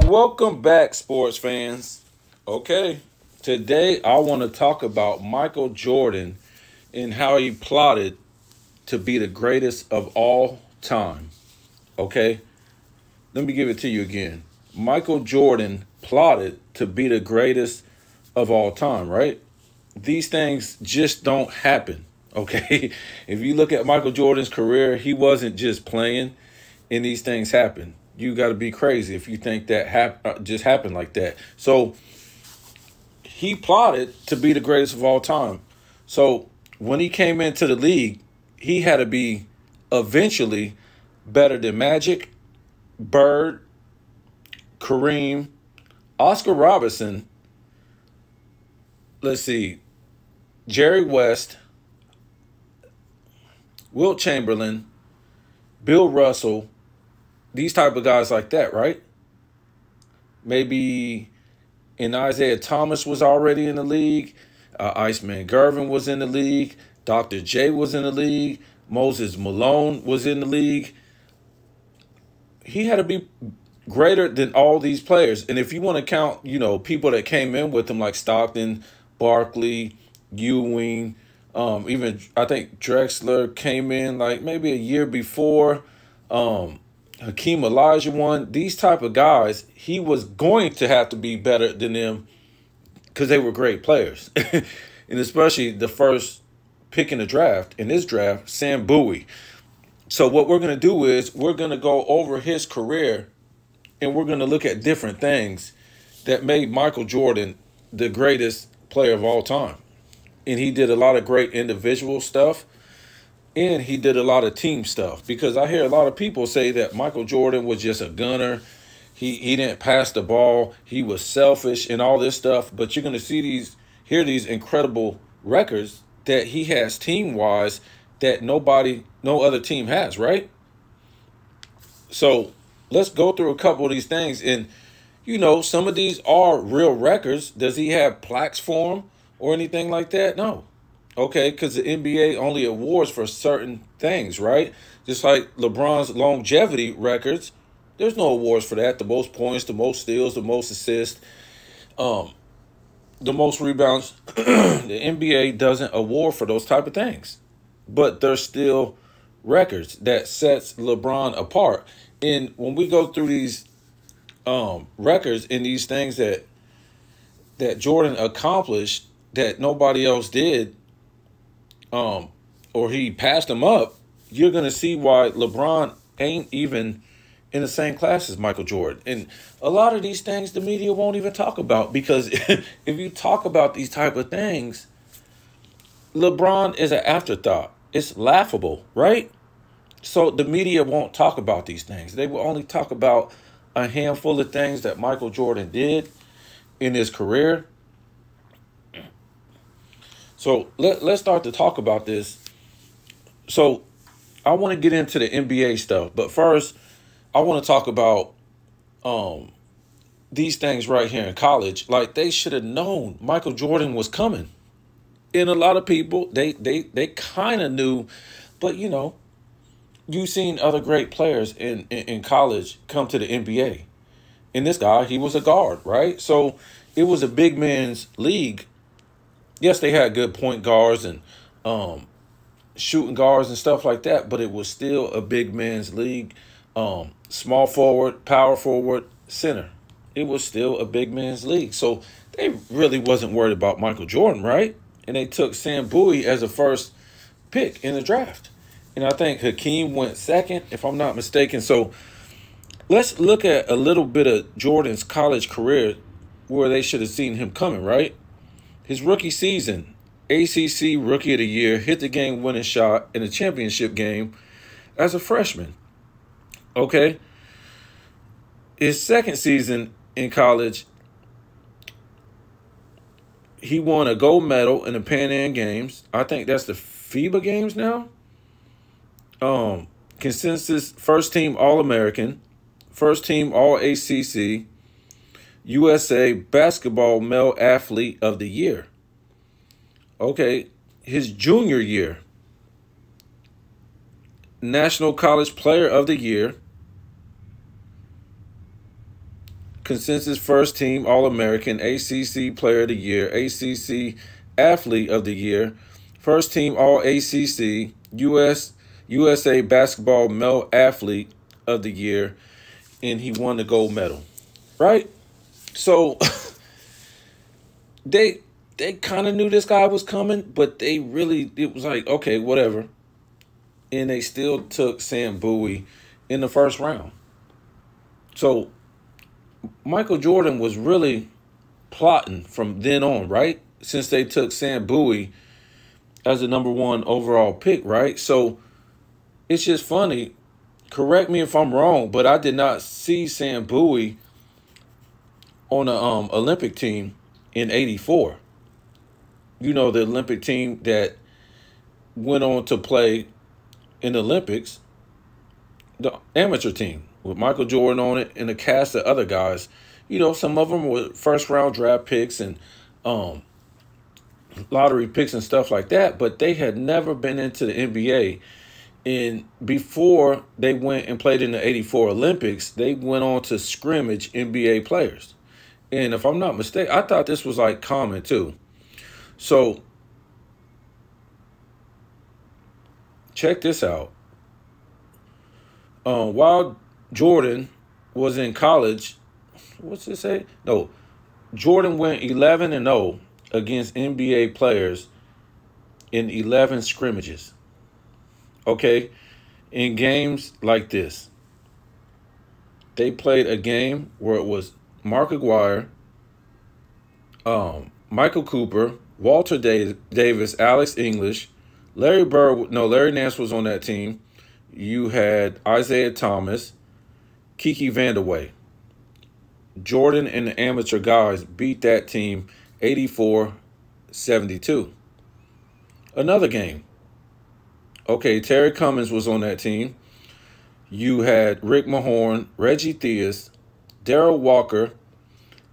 Welcome back, sports fans. Okay, today I want to talk about Michael Jordan and how he plotted to be the greatest of all time. Okay, let me give it to you again. Michael Jordan plotted to be the greatest of all time, right? These things just don't happen. Okay, if you look at Michael Jordan's career, he wasn't just playing, and these things happen. You got to be crazy if you think that just happened like that. So he plotted to be the greatest of all time. So when he came into the league, he had to be eventually better than Magic, Bird, Kareem, Oscar Robertson. Let's see, Jerry West, Wilt Chamberlain, Bill Russell, these type of guys like that, right? Maybe and Isaiah Thomas was already in the league. Iceman Gervin was in the league. Dr. J was in the league. Moses Malone was in the league. He had to be greater than all these players. And if you want to count, people that came in with him like Stockton, Barkley, Ewing, even I think Drexler came in like maybe a year before. Hakeem Olajuwon, these type of guys, he was going to have to be better than them because they were great players. And especially the first pick in the draft, in this draft, Sam Bowie. So what we're going to do is we're going to go over his career and we're going to look at different things that made Michael Jordan the greatest player of all time. And he did a lot of great individual stuff. And he did a lot of team stuff because I hear a lot of people say that Michael Jordan was just a gunner. He didn't pass the ball. He was selfish and all this stuff. But you're going to hear these incredible records that he has team-wise that no other team has, right? So let's go through a couple of these things. And, some of these are real records. Does he have plaques for them or anything like that? No. Okay, because the NBA only awards for certain things, right? Just like LeBron's longevity records, there's no awards for that. The most points, the most steals, the most assists, the most rebounds. The NBA doesn't award for those type of things. But there's still records that sets LeBron apart. And when we go through these records and these things that Jordan accomplished that nobody else did, or he passed him up, you're going to see why LeBron ain't even in the same class as Michael Jordan. And a lot of these things the media won't even talk about because if you talk about these type of things, LeBron is an afterthought. It's laughable, right? So the media won't talk about these things. They will only talk about a handful of things that Michael Jordan did in his career. So let's start to talk about this. So I want to get into the NBA stuff. But first, I want to talk about these things right here in college. Like, they should have known Michael Jordan was coming. And a lot of people, they kind of knew. But, you've seen other great players in college come to the NBA. And this guy, he was a guard, right? So it was a big man's league. Yes, they had good point guards and shooting guards and stuff like that, but it was still a big man's league. Small forward, power forward, center. It was still a big man's league. So they really wasn't worried about Michael Jordan, right? And they took Sam Bowie as a first pick in the draft. And I think Hakeem went second, if I'm not mistaken. So let's look at a little bit of Jordan's college career where they should have seen him coming, right? His rookie season, ACC Rookie of the Year, hit the game-winning shot in a championship game as a freshman. Okay? His second season in college, he won a gold medal in the Pan Am Games. I think that's the FIBA Games now. Consensus first-team All-American, first-team All-ACC, USA Basketball Male Athlete of the Year. Okay, his junior year, National College Player of the Year, consensus first team All-American, ACC Player of the Year, ACC Athlete of the Year, first team All-ACC, USA Basketball Male Athlete of the Year, and he won the gold medal, right? So they kind of knew this guy was coming, but it was like, okay, whatever. And they still took Sam Bowie in the first round. So Micheal Jordan was really plotting from then on, right? Since they took Sam Bowie as the #1 overall pick, right? So it's just funny. Correct me if I'm wrong, but I did not see Sam Bowie on the Olympic team in '84. You know, the Olympic team that went on to play in the Olympics, the amateur team with Micheal Jordan on it and a cast of other guys. You know, some of them were first-round draft picks and lottery picks and stuff like that, but they had never been into the NBA. And before they went and played in the '84 Olympics, they went on to scrimmage NBA players. And if I'm not mistaken, I thought this was like common too. So check this out. While Jordan was in college, what's it say? No, Jordan went 11-0 against NBA players in 11 scrimmages. Okay, in games like this, they played a game where it was Mark Aguirre, Michael Cooper, Walter Davis, Alex English, Larry Nance was on that team. You had Isaiah Thomas, Kiki Vandeweghe. Jordan and the amateur guys beat that team 84-72. Another game. Okay, Terry Cummins was on that team. You had Rick Mahorn, Reggie Theus, Darrell Walker,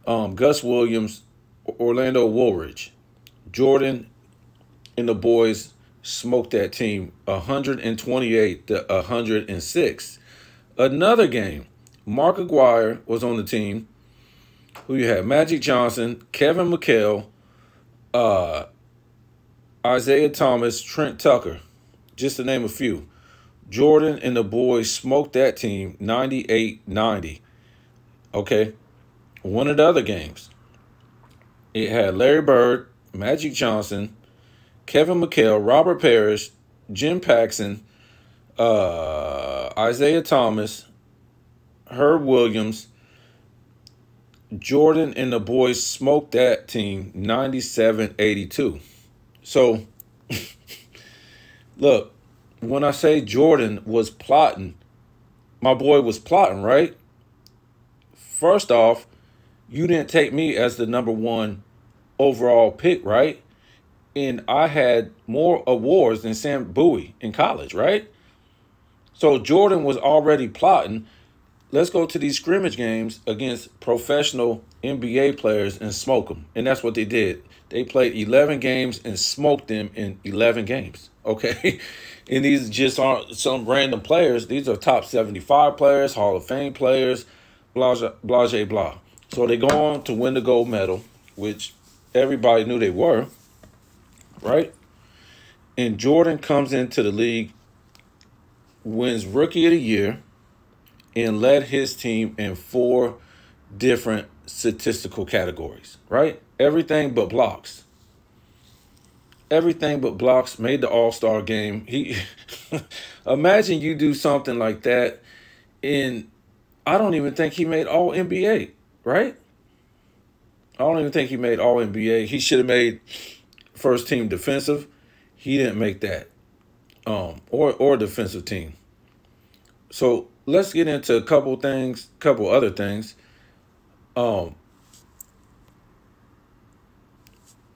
Gus Williams, Orlando Woolridge. Jordan and the boys smoked that team 128-106. Another game, Mark Aguirre was on the team. Who you had? Magic Johnson, Kevin McHale, Isaiah Thomas, Trent Tucker, just to name a few. Jordan and the boys smoked that team 98-90. Okay, one of the other games, it had Larry Bird, Magic Johnson, Kevin McHale, Robert Parrish, Jim Paxson, Isaiah Thomas, Herb Williams. Jordan and the boys smoked that team 97-82. So, look, when I say Jordan was plotting, my boy was plotting, right? First off, you didn't take me as the #1 overall pick, right? And I had more awards than Sam Bowie in college, right? So Jordan was already plotting. Let's go to these scrimmage games against professional NBA players and smoke them. And that's what they did. They played 11 games and smoked them in 11 games, okay? And these just aren't some random players. These are top 75 players, Hall of Fame players, blah, blah, blah, blah. So they go on to win the gold medal, which everybody knew they were, right? And Jordan comes into the league, wins Rookie of the Year, and led his team in 4 different statistical categories, right? Everything but blocks. Everything but blocks, made the All-Star game. Imagine you do something like that, and I don't even think he made All-NBA, right? I don't even think he made All-NBA. He should have made first team defensive. He didn't make that, or defensive team. So let's get into a couple other things.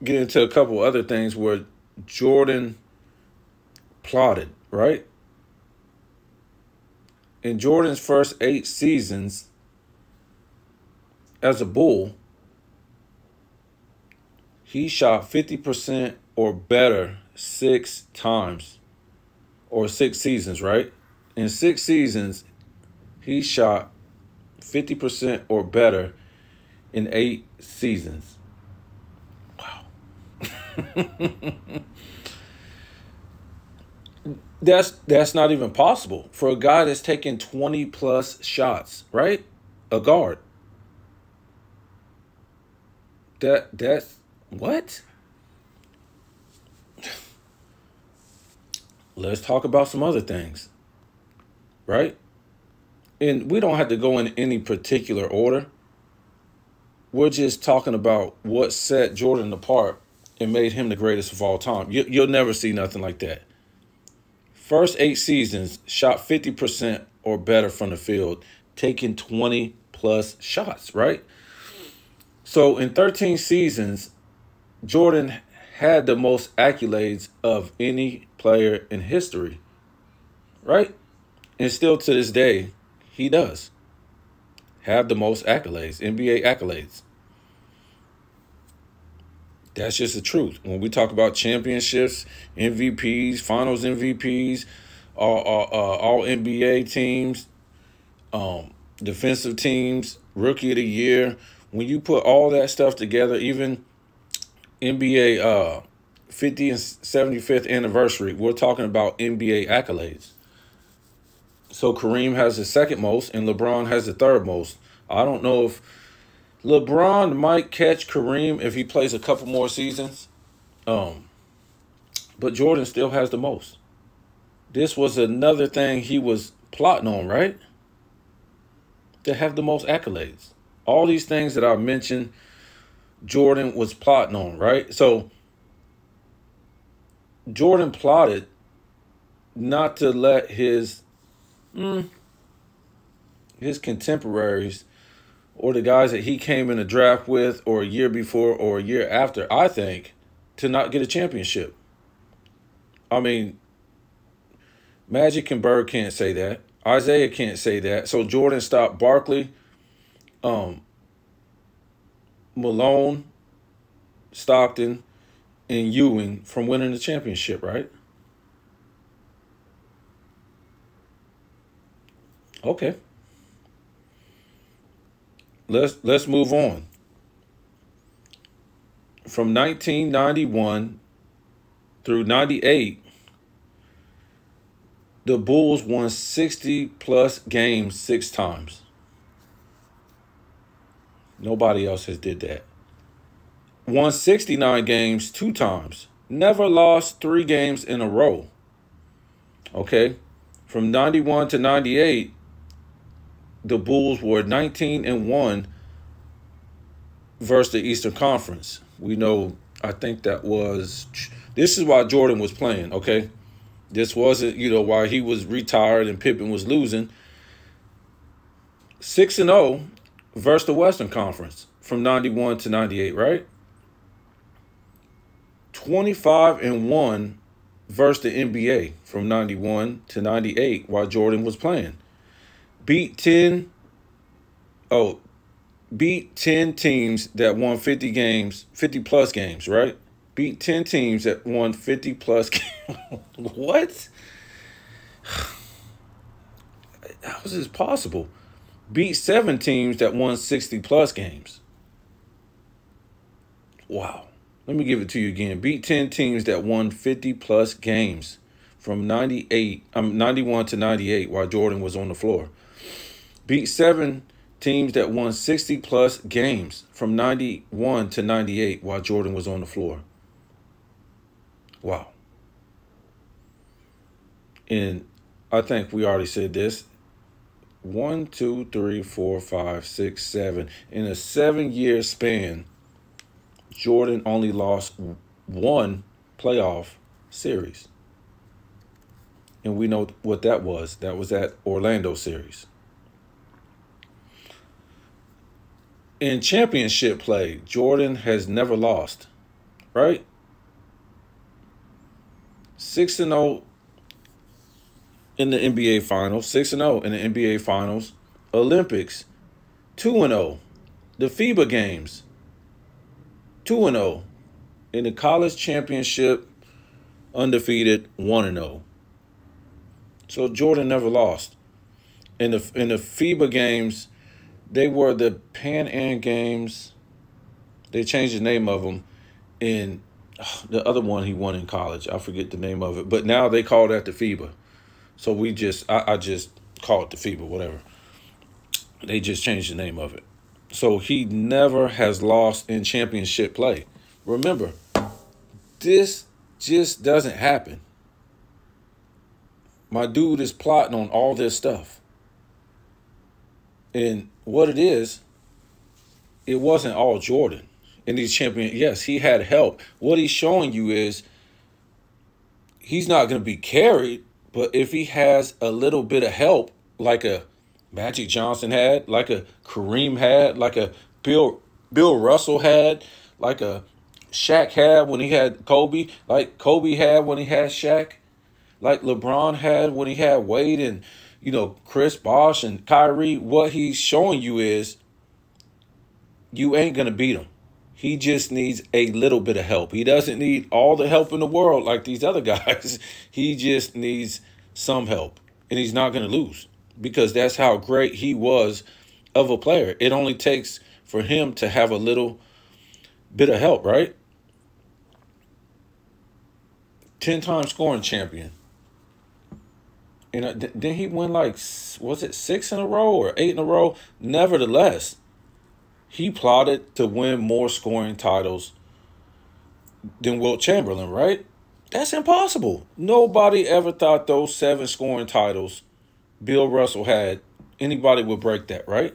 Get into a couple other things where Jordan plotted, right? In Jordan's first 8 seasons as a Bull, he shot 50% or better 6 times, or 6 seasons, right? In 6 seasons, he shot 50% or better in 8 seasons. That's not even possible for a guy that's taking 20 plus shots, right? A guard. That's what? Let's talk about some other things, right? And we don't have to go in any particular order. We're just talking about what set Jordan apart and made him the greatest of all time. You'll never see nothing like that. First 8 seasons, shot 50% or better from the field, taking 20 plus shots, right? So in 13 seasons, Jordan had the most accolades of any player in history, right? And still to this day, he does have the most accolades, NBA accolades. That's just the truth. When we talk about championships, MVPs, Finals MVPs, all NBA teams, defensive teams, Rookie of the Year, when you put all that stuff together, even NBA 50 and 75th anniversary, we're talking about NBA accolades. So Kareem has the second most and LeBron has the third most. I don't know if LeBron might catch Kareem if he plays a couple more seasons. But Jordan still has the most. This was another thing he was plotting on, right? To have the most accolades. All these things that I mentioned, Jordan was plotting on, right? So Jordan plotted not to let his contemporaries or the guys that he came in the draft with or a year before or a year after, I think, to not get a championship. I mean, Magic and Bird can't say that. Isaiah can't say that. So Jordan stopped Barkley, Malone, Stockton, and Ewing from winning the championship, right? Okay. Let's move on. From 1991 through 98, the Bulls won 60 plus games 6 times. Nobody else has did that. Won 69 games 2 times. Never lost 3 games in a row. Okay? From 91 to 98, the Bulls were 19-1 versus the Eastern Conference. We know, I think this is why Jordan was playing, okay? This wasn't, while he was retired and Pippen was losing. 6-0 versus the Western Conference from 91 to 98, right? 25-1 versus the NBA from 91 to 98 while Jordan was playing. Beat 10 teams that won 50 plus games, right? Beat 10 teams that won 50 plus games. What? How is this possible? Beat 7 teams that won 60 plus games. Wow. Let me give it to you again. Beat 10 teams that won 50 plus games from 91 to 98 while Jordan was on the floor. Beat 7 teams that won 60 plus games from 91 to 98 while Jordan was on the floor. Wow. And I think we already said this. 1, 2, 3, 4, 5, 6, 7. In a 7-year span, Jordan only lost 1 playoff series. And we know what that was. That was that Orlando series. In championship play, Jordan has never lost, right? 6-0 in the NBA Finals, 6-0 in the NBA Finals, Olympics, 2-0, the FIBA games, 2-0, in the college championship, undefeated, 1-0. So Jordan never lost. In the FIBA games, They were the Pan Am Games. They changed the name of them. And the other one he won in college, I forget the name of it. But now they call that the FIBA. So I just call it the FIBA, whatever. They just changed the name of it. So he never has lost in championship play. Remember, this just doesn't happen. My dude is plotting on all this stuff. And what it wasn't all Jordan in these champions. Yes, he had help. What he's showing you is he's not going to be carried, but if he has a little bit of help, like a Magic Johnson had, like a Kareem had, like a Bill Russell had, like a Shaq had when he had Kobe, like Kobe had when he had Shaq, like LeBron had when he had Wade and, Chris Bosh and Kyrie. What he's showing you is you ain't going to beat him. He just needs a little bit of help. He doesn't need all the help in the world like these other guys. He just needs some help, and he's not going to lose because that's how great he was of a player. It only takes for him to have a little bit of help, right? 10-time scoring champion. And then he win was it 6 in a row or 8 in a row? Nevertheless, he plotted to win more scoring titles than Wilt Chamberlain, right? That's impossible. Nobody ever thought those 7 scoring titles Bill Russell had, anybody would break that, right?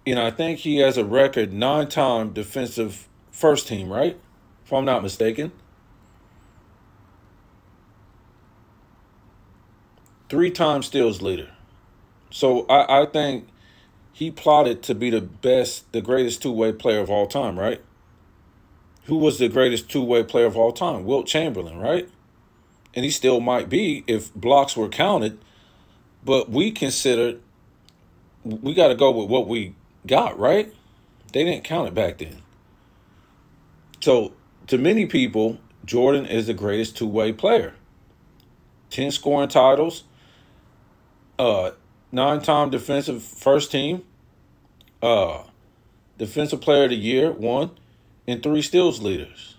And I think he has a record 9-time defensive first team, right? If I'm not mistaken. 3-time steals leader. So I think he plotted to be the greatest two-way player of all time, right? Who was the greatest two-way player of all time? Wilt Chamberlain, right? And he still might be if blocks were counted. But we got to go with what we got, right? They didn't count it back then. So to many people, Jordan is the greatest two-way player. 10 scoring titles, 9-time defensive first team, defensive player of the year, 1, and 3 steals leaders.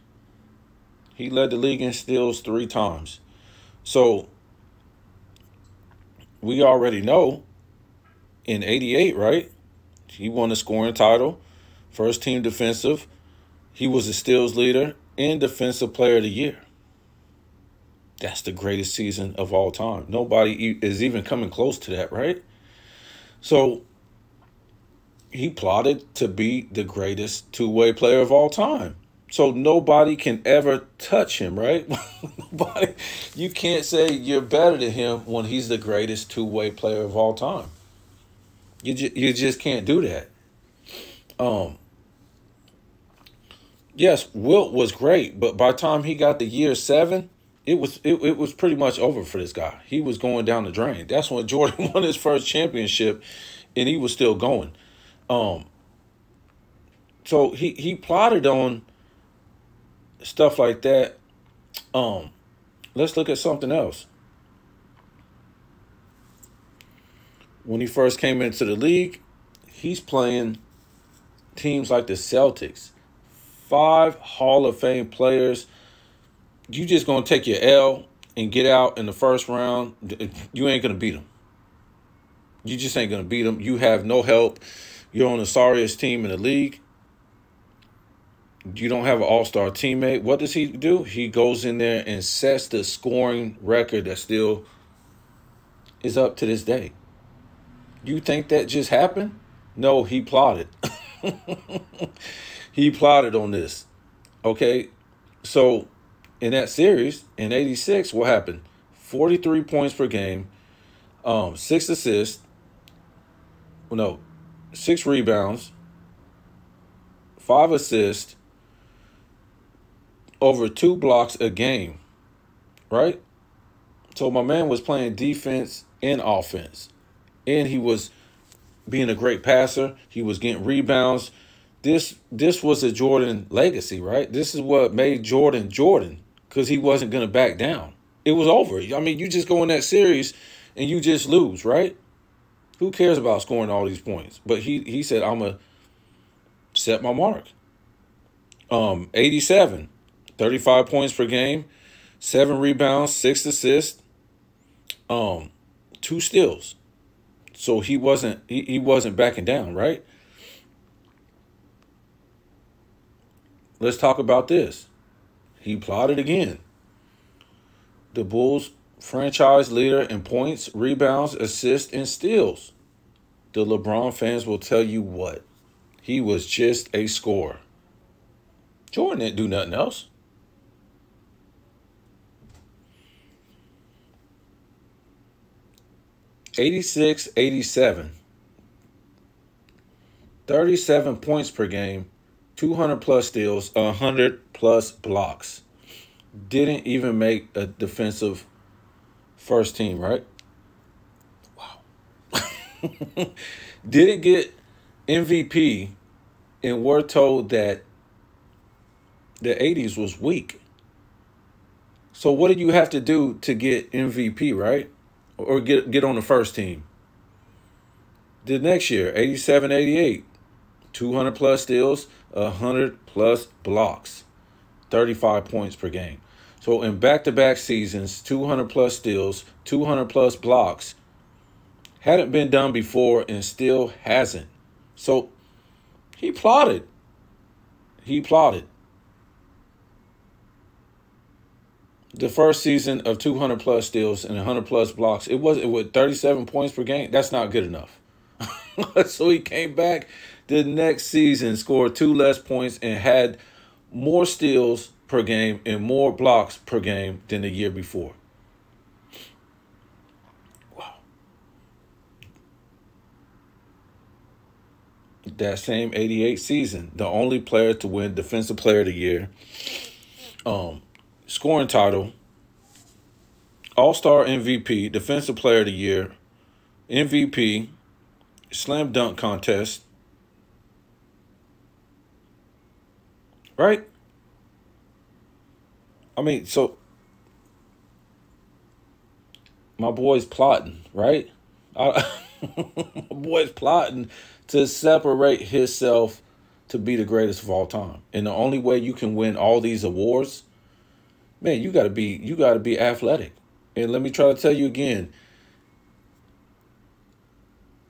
He led the league in steals 3 times. So we already know in 88, right? He won the scoring title, first team defensive. He was a steals leader and defensive player of the year. That's the greatest season of all time. Nobody is even coming close to that, right? So he plotted to be the greatest two-way player of all time. So nobody can ever touch him, right? You can't say you're better than him when he's the greatest two-way player of all time. You just can't do that. Yes, Wilt was great, but by the time he got to year 7, it was pretty much over for this guy. He was going down the drain. That's when Jordan won his first championship, and he was still going. So he plotted on stuff like that. Let's look at something else. When he first came into the league, he's playing teams like the Celtics. 5 Hall of Fame players. You just going to take your L and get out in the first round. You ain't going to beat them. You just ain't going to beat them. You have no help. You're on the sorriest team in the league. You don't have an all-star teammate. What does he do? He goes in there and sets the scoring record that still is up to this day. You think that just happened? No, he plotted. He plotted on this. Okay? So, in that series, in 86, what happened? 43 points per game, 6 assists, 6 rebounds, 5 assists, over 2 blocks a game, right? So my man was playing defense and offense, and he was being a great passer. He was getting rebounds. This was a Jordan legacy, right? This is what made Jordan Jordan, because he wasn't going to back down. It was over. I mean, you just go in that series and you just lose, right? Who cares about scoring all these points? But he said, I'm going to set my mark. 87, 35 points per game, 7 rebounds, 6 assists, 2 steals. So he wasn't backing down, right? Let's talk about this. He plotted again. The Bulls franchise leader in points, rebounds, assists, and steals. The LeBron fans will tell you what. He was just a scorer. Jordan didn't do nothing else. '86, '87. 37 points per game, 200 plus steals, 100 plus blocks. Didn't even make a defensive first team, right? Wow. Didn't get MVP, and we're told that the '80s was weak. So what did you have to do to get MVP, right? Or get on the first team? The next year, '87, '88, 200 plus steals, 100 plus blocks, 35 points per game. So in back-to-back seasons, 200 plus steals, 200 plus blocks, hadn't been done before and still hasn't. So he plotted. He plotted. The first season of 200 plus steals and 100 plus blocks, it was with 37 points per game. That's not good enough. So he came back the next season, scored 2 less points, and had more steals per game and more blocks per game than the year before. Wow. That same '88 season, the only player to win Defensive Player of the Year, scoring title, All-Star MVP, Defensive Player of the Year, MVP, Slam Dunk Contest, right? I mean, so my boy's plotting, right? My boy's plotting to separate himself to be the greatest of all time. And the only way you can win all these awards, man, you gotta be athletic. And let me try to tell you again,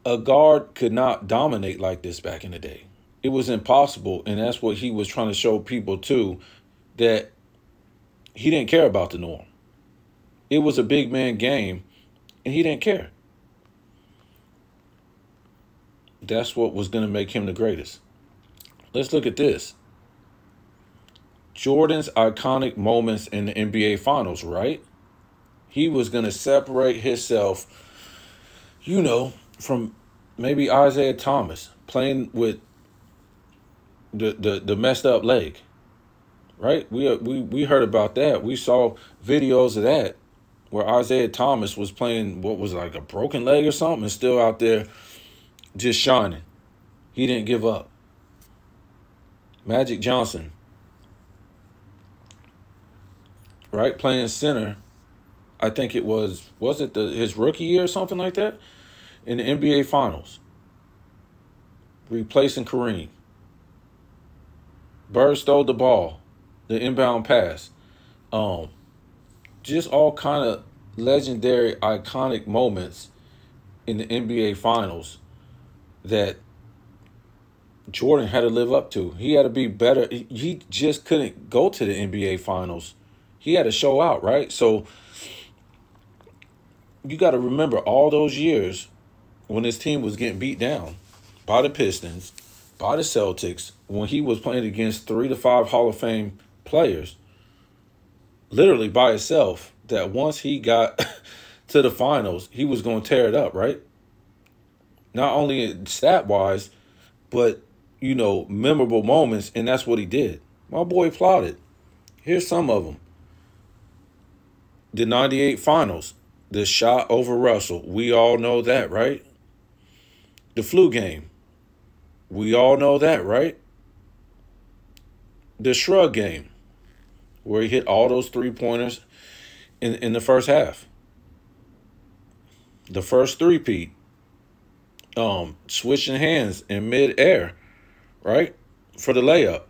a guard could not dominate like this back in the day. It was impossible, and that's what he was trying to show people too, that he didn't care about the norm. It was a big man game, and he didn't care. That's what was going to make him the greatest. Let's look at this. Jordan's iconic moments in the NBA Finals, right? He was going to separate himself, from maybe Isaiah Thomas playing with the messed up leg, right? We heard about that. We saw videos of that where Isaiah Thomas was playing what was like a broken leg or something and still out there just shining. He didn't give up. Magic Johnson, right? Playing center. I think it was it his rookie year or something like that? In the NBA Finals. Replacing Kareem. Bird stole the ball. The inbound pass. Just all kind of legendary, iconic moments in the NBA Finals that Jordan had to live up to. He had to be better. He just couldn't go to the NBA Finals. He had to show out, right? So you got to remember all those years when his team was getting beat down by the Pistons, by the Celtics, when he was playing against 3 to 5 Hall of Fame players, literally by himself, that once he got to the finals, he was going to tear it up, right? Not only stat-wise, but, memorable moments, and that's what he did. My boy plotted. Here's some of them. The '98 Finals, the shot over Russell. We all know that, right? The flu game. We all know that, right? The shrug game, where he hit all those three-pointers in the first half. The first three-peat, switching hands in mid-air, right, for the layup.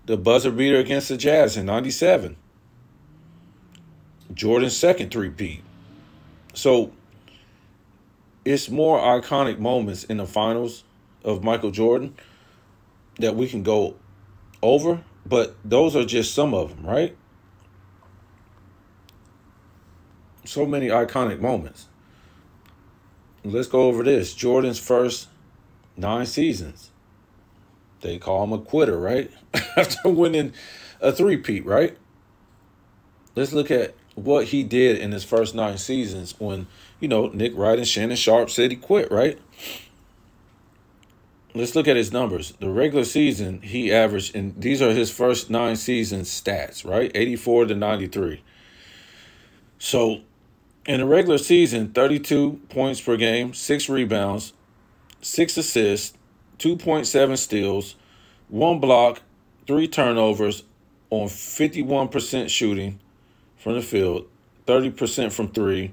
The buzzer beater against the Jazz in '97. Jordan's second three-peat. So it's more iconic moments in the finals of Michael Jordan that we can go over, but those are just some of them, right? So many iconic moments. Let's go over this. Jordan's first 9 seasons. They call him a quitter, right? After winning a three-peat, right? Let's look at what he did in his first 9 seasons when, Nick Wright and Shannon Sharpe said he quit, right? Let's look at his numbers. The regular season, he averaged, and these are his first 9 seasons stats, right? 84 to 93. So in the regular season, 32 points per game, 6 rebounds, 6 assists, 2.7 steals, 1 block, 3 turnovers on 51% shooting from the field, 30% from 3,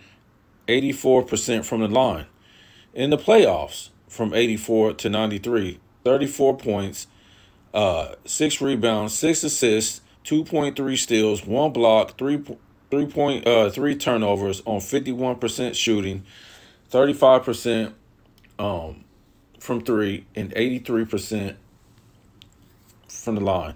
84% from the line. In the playoffs, from 84 to 93, 34 points, 6 rebounds, 6 assists, 2.3 steals, 1 block, 3 turnovers on 51% shooting, 35% from 3, and 83% from the line.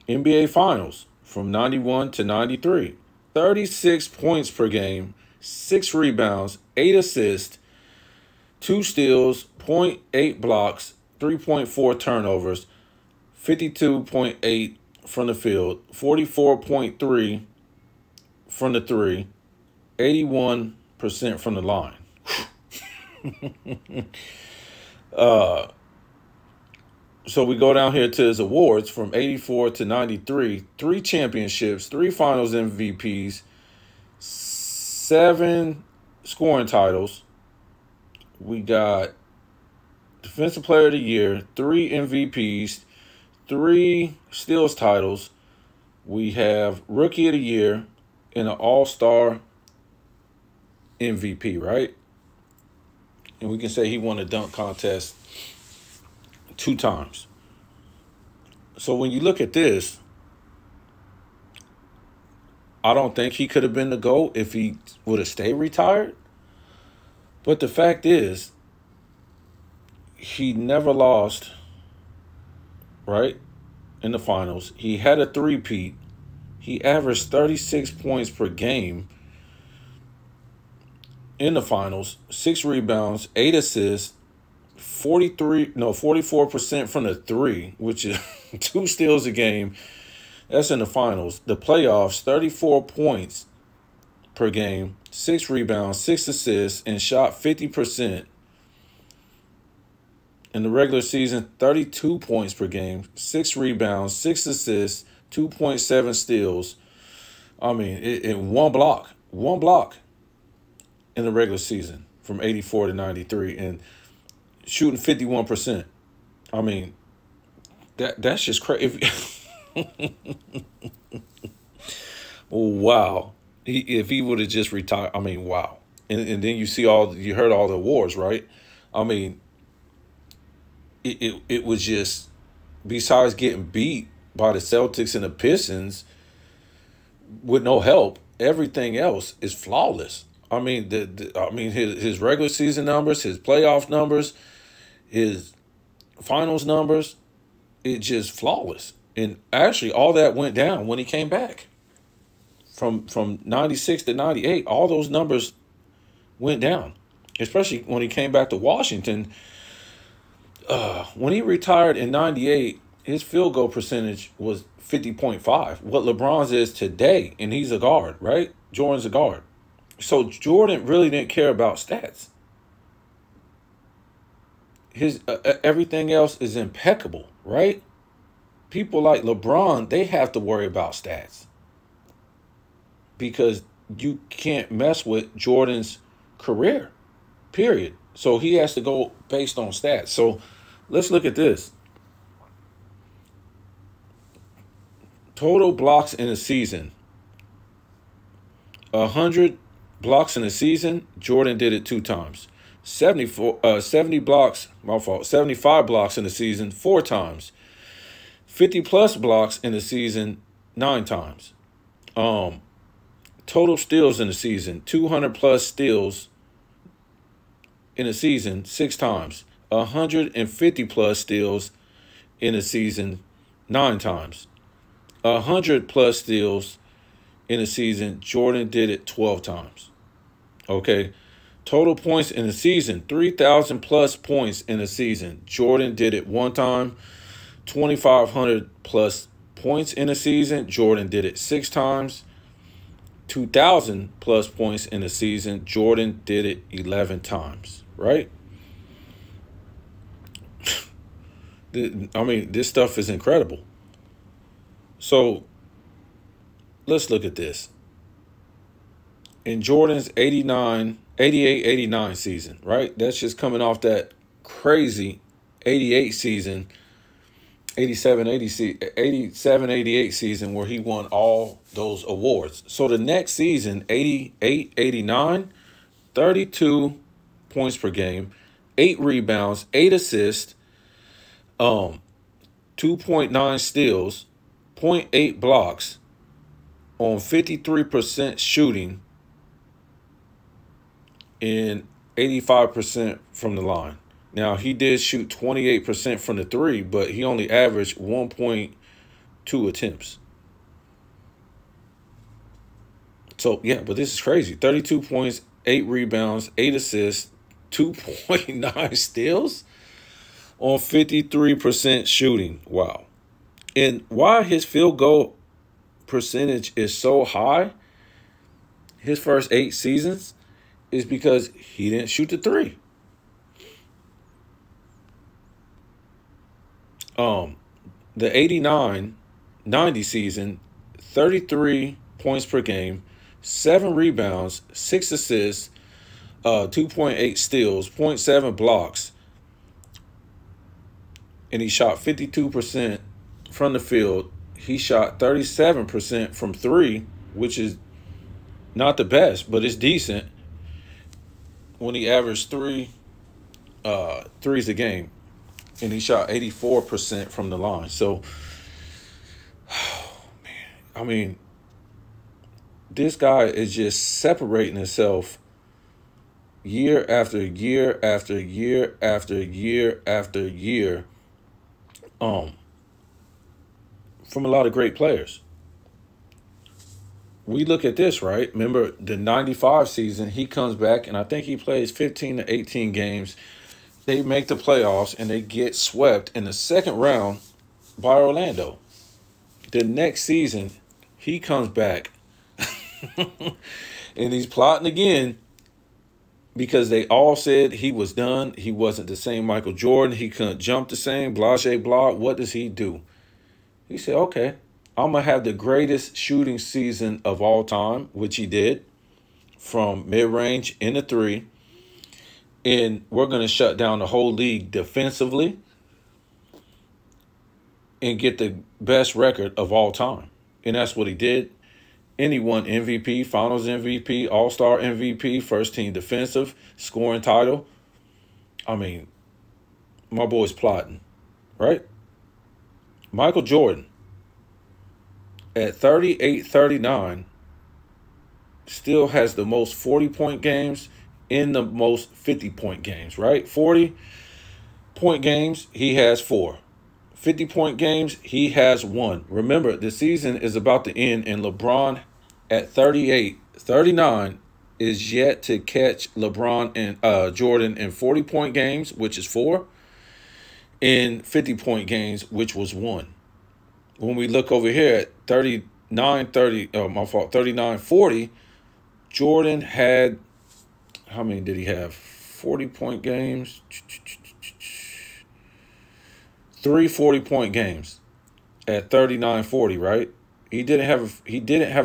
NBA Finals from 91 to 93, 36 points per game, 6 rebounds, 8 assists, 2 steals, 0.8 blocks, 3.4 turnovers, 52.8 from the field, 44.3 from the 3, 81% from the line. So we go down here to his awards from 84 to 93, 3 championships, 3 finals MVPs, 7 scoring titles. We got Defensive Player of the Year, 3 MVPs, 3 steals titles. We have Rookie of the Year and an All-Star MVP, right? And we can say he won a dunk contest 2 times. So when you look at this, I don't think he could have been the GOAT if he would have stayed retired. But the fact is, he never lost, right, in the finals. He had a three-peat. He averaged 36 points per game in the finals, 6 rebounds, 8 assists, 44% from the 3, which is 2 steals a game. That's in the finals. The playoffs, 34 points per game, 6 rebounds, 6 assists, and shot 50%. In the regular season, 32 points per game, 6 rebounds, 6 assists, 2.7 steals. I mean, in 1 block in the regular season from 84 to 93 and shooting 51%. I mean, that's just crazy. Wow. If he would have just retired, I mean, wow. And then you heard all the awards, right? I mean, it was just, besides getting beat by the Celtics and the Pistons with no help, everything else is flawless. I mean, his regular season numbers, his playoff numbers, his finals numbers, it's just flawless. And actually, all that went down when he came back. From 96 to 98, all those numbers went down, especially when he came back to Washington. When he retired in 98, his field goal percentage was 50.5, what LeBron's is today, and he's a guard, right? Jordan's a guard. So Jordan really didn't care about stats. His everything else is impeccable, right? People like LeBron, they have to worry about stats because you can't mess with Jordan's career, period. So he has to go based on stats. So let's look at this. Total blocks in a season, 100 blocks in a season, Jordan did it 2 times. 70 blocks, my fault, 75 blocks in a season, 4 times. 50 plus blocks in a season, 9 times. Total steals in a season, 200 plus steals in a season, 6 times. 150 plus steals in a season, 9 times. 100 plus steals in a season, Jordan did it 12 times. Okay. Total points in a season, 3,000 plus points in a season, Jordan did it 1 time. 2,500 plus points in a season, Jordan did it 6 times. 2,000 plus points in a season, Jordan did it 11 times, right? I mean, this stuff is incredible. So let's look at this. In Jordan's 88-89 season, right? That's just coming off that crazy 88 season, 87-88 season where he won all those awards. So the next season, 88-89, 32 points per game, 8 rebounds, 8 assists, 2.9 steals, 0.8 blocks on 53% shooting and 85% from the line. Now, he did shoot 28% from the 3, but he only averaged 1.2 attempts. So, yeah, but this is crazy. 32 points, 8 rebounds, 8 assists, 2.9 steals on 53% shooting. Wow. And why his field goal percentage is so high, his first 8 seasons, is because he didn't shoot the 3. The 89-90 season, 33 points per game, 7 rebounds, 6 assists, 2.8 steals, 0.7 blocks, and he shot 52% from the field. He shot 37% from 3, which is not the best, but it's decent when he averaged 3 threes a game. And he shot 84% from the line. So, oh, man, I mean, this guy is just separating himself year after year after year after year after year from a lot of great players. We look at this, right? Remember the 95 season, he comes back, and I think he plays 15 to 18 games. They make the playoffs, and they get swept in the second round by Orlando. The next season, he comes back, and he's plotting again because they all said he was done. He wasn't the same Micheal Jordan. He couldn't jump the same, blah, blah. What does he do? He said, okay, I'm going to have the greatest shooting season of all time, which he did, from mid-range in the 3. And we're going to shut down the whole league defensively and get the best record of all time. And that's what he did. And he won MVP, Finals MVP, All-Star MVP, first team defensive, scoring title. I mean, my boy's plotting, right? Micheal Jordan, at 38-39, still has the most 40-point games in the most 50-point games, right? 40-point games, he has 4. 50-point games, he has 1. Remember, the season is about to end, and LeBron at 38-39 is yet to catch LeBron and Jordan in 40-point games, which is 4, in 50-point games, which was 1. When we look over here at 39-40, Jordan had, how many did he have? 40-point games. 3 40-point games at 39-40, right? He didn't have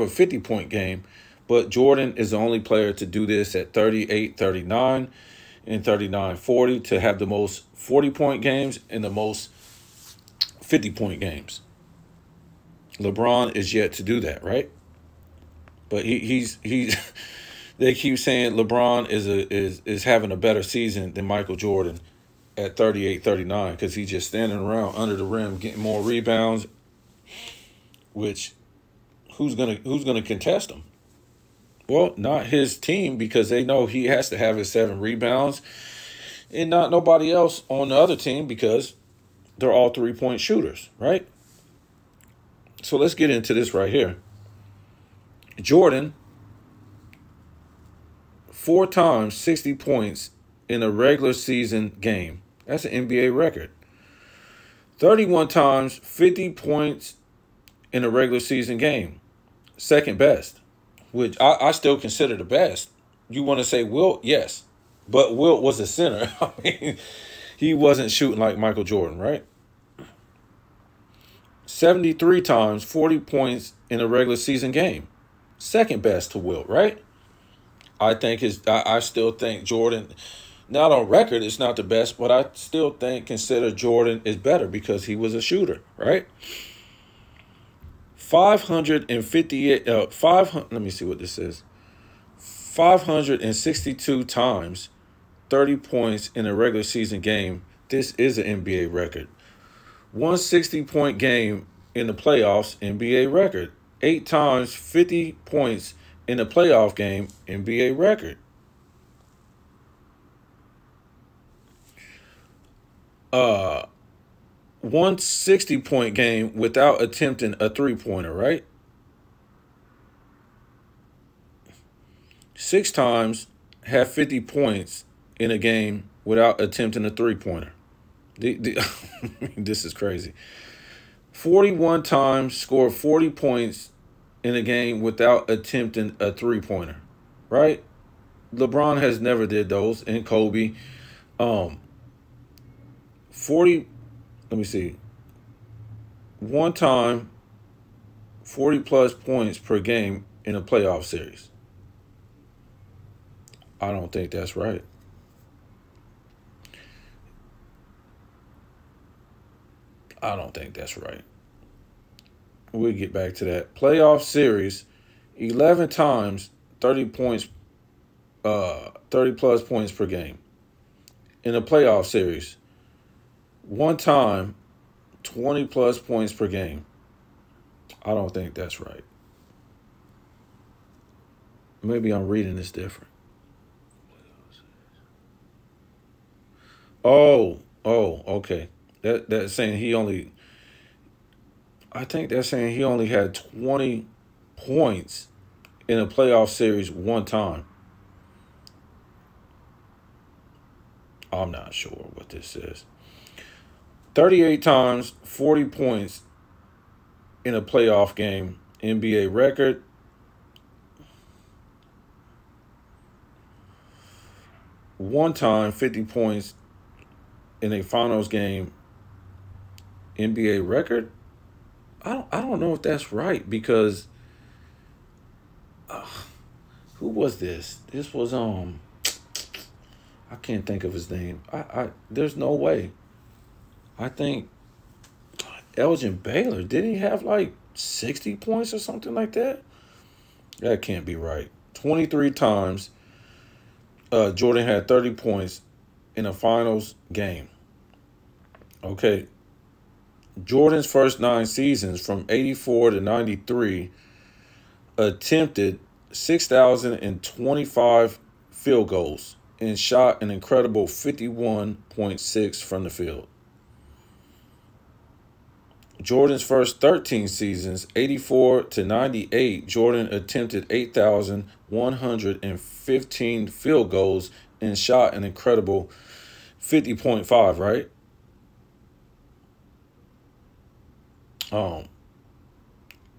a 50-point game, but Jordan is the only player to do this at 38-39 and 39-40 to have the most 40-point games and the most 50-point games. LeBron is yet to do that, right? But he's this They keep saying LeBron is having a better season than Michael Jordan at 38, 39 because he's just standing around under the rim getting more rebounds. Which who's gonna contest him? Well, not his team because they know he has to have his 7 rebounds, and not nobody else on the other team because they're all 3-point shooters, right? So let's get into this right here. Jordan, 4 times 60 points in a regular season game. That's an NBA record. 31 times 50 points in a regular season game. Second best, which I still consider the best. You want to say Wilt? Yes. But Wilt was a center. I mean, he wasn't shooting like Michael Jordan, right? 73 times 40 points in a regular season game. Second best to Wilt, right? I still think Jordan, not on record, it's not the best, but I still consider Jordan is better because he was a shooter, right? 558, let me see what this is. 562 times 30 points in a regular season game. This is an NBA record. 160-point game in the playoffs, NBA record. 8 times 50 points in a playoff game, NBA record. 160-point game without attempting a 3-pointer, right? 6 times have 50 points in a game without attempting a 3-pointer. This is crazy. 41 times scored 40 points in a game without attempting a 3-pointer, right? LeBron has never did those, and Kobe. 40, let me see. One time, 40-plus points per game in a playoff series. I don't think that's right. I don't think that's right. We'll get back to that. Playoff series, 11 times, 30 points, 30-plus points per game. In a playoff series, one time, 20-plus points per game. I don't think that's right. Maybe I'm reading this different. Oh, okay. That's saying he only, I think that's saying he only had 20 points in a playoff series one time. I'm not sure what this is. 38 times, 40 points in a playoff game, NBA record. One time, 50 points in a finals game, NBA record. I don't know if that's right because who was this? This was I can't think of his name. There's no way. I think Elgin Baylor, didn't he have like 60 points or something like that? That can't be right. 23 times Jordan had 30 points in a finals game. Okay. Jordan's first 9 seasons from 84 to 93 attempted 6,025 field goals and shot an incredible 51.6 from the field. Jordan's first 13 seasons, 84 to 98, Jordan attempted 8,115 field goals and shot an incredible 50.5, right?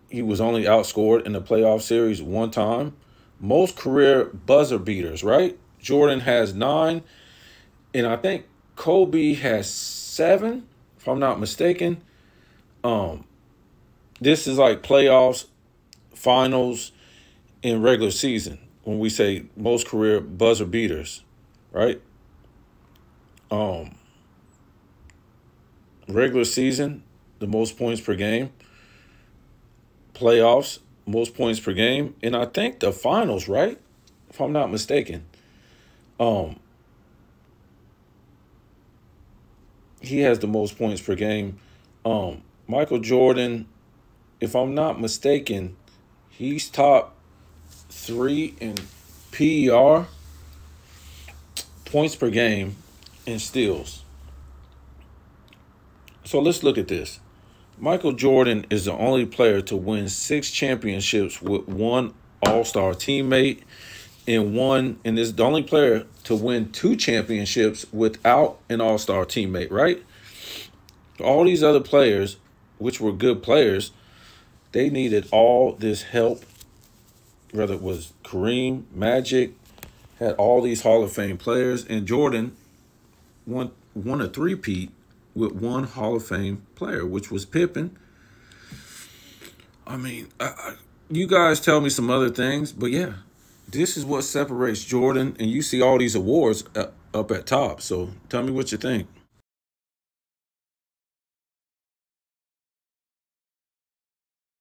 He was only outscored in the playoff series one time. Most career buzzer beaters, right? Jordan has 9, and I think Kobe has 7, if I'm not mistaken. This is like playoffs, finals, and regular season when we say most career buzzer beaters, right? Regular season, the most points per game. Playoffs, most points per game. And I think the finals, right? if I'm not mistaken. He has the most points per game. Micheal Jordan, if I'm not mistaken, he's top 3 in PER, points per game, and steals. So let's look at this. Micheal Jordan is the only player to win 6 championships with one All-Star teammate and is the only player to win 2 championships without an All-Star teammate, right? All these other players, which were good players, they needed all this help, whether it was Kareem, Magic, had all these Hall of Fame players, and Jordan won a three-peat with one Hall of Fame player, which was Pippen. I mean, you guys tell me some other things, but yeah, this is what separates Jordan, and you see all these awards up at top. So tell me what you think.